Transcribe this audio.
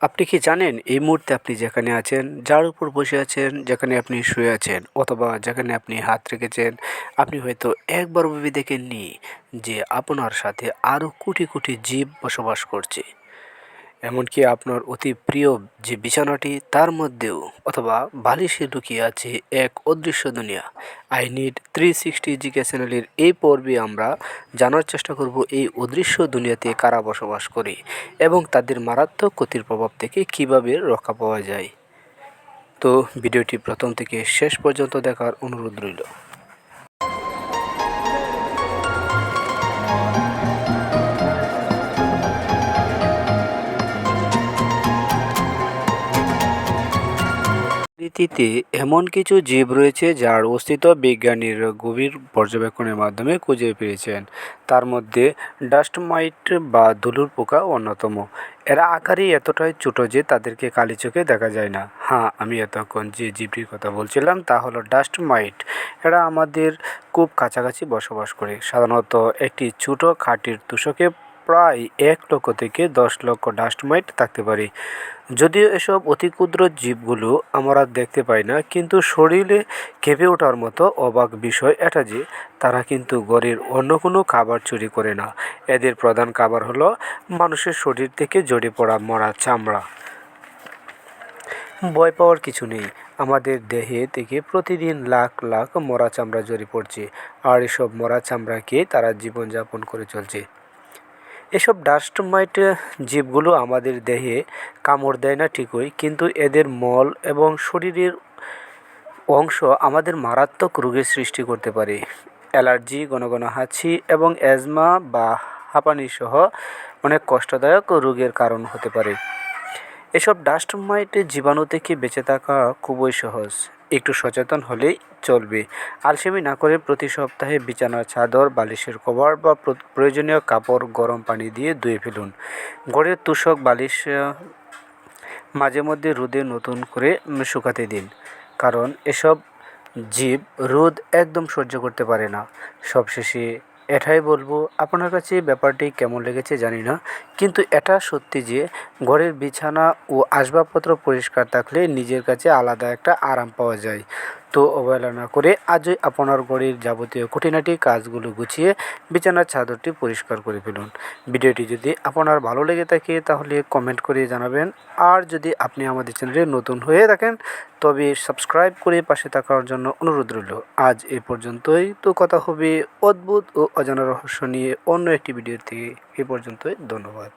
আপনি কি জানেন এই মুহূর্তে আপনি যেখানে আছেন, যার উপর বসে আছেন, যেখানে আপনি শুয়ে আছেন অথবা যেখানে আপনি হাত রেখেছেন, আপনি হয়তো একবারও ভেবে দেখেননি যে আপনার সাথে আরও কোটি, কোটি জীব বসবাস করছে। এমনকি আপনার অতি প্রিয় যে বিছানাটি তার মধ্যেও অথবা বালিশে লুকিয়ে আছে এক অদৃশ্য দুনিয়া। আই নিড 360 জিকে চ্যানেলের এই পর্বে আমরা জানার চেষ্টা করব এই অদৃশ্য দুনিয়াতে কারা বসবাস করে এবং তাদের মারাত্মক ক্ষতির প্রভাব থেকে কীভাবে রক্ষা পাওয়া যায়। তো ভিডিওটি প্রথম থেকে শেষ পর্যন্ত দেখার অনুরোধ রইল। প্রকৃতিতে এমন কিছু জীব রয়েছে যার অস্তিত্ব বিজ্ঞানীরা গভীর পর্যবেক্ষণের মাধ্যমে খুঁজে পেয়েছেন। তার মধ্যে ডাস্ট মাইট বা ধুলোর পোকা অন্যতম। এরা আকারে এতটাই ছোট যে তাদেরকে খালি চোখে দেখা যায় না। হ্যাঁ, আমি এতক্ষণ যে জীবটির কথা বলছিলাম তা হলো ডাস্ট মাইট। এরা আমাদের খুব কাছাকাছি বসবাস করে। সাধারণত একটি ছোট খাঁটির তোষকে প্রায় 1 লক্ষ থেকে 10 লক্ষ ডাস্ট মাইট থাকতে পারে। যদিও এসব অতি ক্ষুদ্র জীবগুলো আমরা দেখতে পাই না, কিন্তু শরীরে কেঁপে ওঠার মতো অবাক বিষয় এটা যে তারা কিন্তু ঘরের অন্য কোনো খাবার চুরি করে না। এদের প্রধান খাবার হলো মানুষের শরীর থেকে ঝরে পড়া মরা চামড়া। ভয় পাওয়ার কিছু নেই। আমাদের দেহে থেকে প্রতিদিন লাখ লাখ মরা চামড়া ঝরে পড়ছে, আর এসব মরা চামড়া খেয়ে তারা জীবনযাপন করে চলছে। এসব ডাস্ট মাইট জীবগুলো আমাদের দেহে কামড় দেয় না ঠিকই, কিন্তু এদের মল এবং শরীরের অংশ আমাদের মারাত্মক রোগের সৃষ্টি করতে পারে। অ্যালার্জি, ঘন ঘন হাঁচি এবং অ্যাজমা বা হাঁপানি সহ অনেক কষ্টদায়ক রোগের কারণ হতে পারে। এসব ডাস্ট মাইট জীবাণু থেকে বেঁচে থাকা খুবই সহজ, একটু সচেতন হলেই চলবে। আলসেমি না করে প্রতি সপ্তাহে বিছানার চাদর, বালিশের কভার বা প্রয়োজনীয় কাপড় গরম পানি দিয়ে ধুয়ে ফেলুন। ঘরের তোষক, বালিশ মাঝে মধ্যে রোদে নতুন করে শুকাতে দিন, কারণ এসব জীব রোদ একদম সহ্য করতে পারে না। সবশেষে এটাই বলবো, আপনার কাছে ব্যাপারটি কেমন লেগেছে জানি না, কিন্তু এটা সত্যি যে ঘরের বিছানা ও আসবাবপত্র পরিষ্কার থাকলে নিজের কাছে আলাদা একটা আরাম পাওয়া যায়। তো অবহেলা না করে আজই আপনার ঘরের যাবতীয় খুঁটিনাটি কাজগুলো গুছিয়ে বিছানার চাদরটি পরিষ্কার করে ফেলুন। ভিডিওটি যদি আপনার ভালো লেগে থাকে তাহলে কমেন্ট করে জানাবেন, আর যদি আপনি আমাদের চ্যানেলে নতুন হয়ে থাকেন তবে সাবস্ক্রাইব করে পাশে থাকার জন্য অনুরোধ রইল। আজ এ পর্যন্তই। তো কথা হবে অদ্ভুত ও অজানা রহস্য নিয়ে অন্য একটি ভিডিওতে। এ পর্যন্তই, ধন্যবাদ।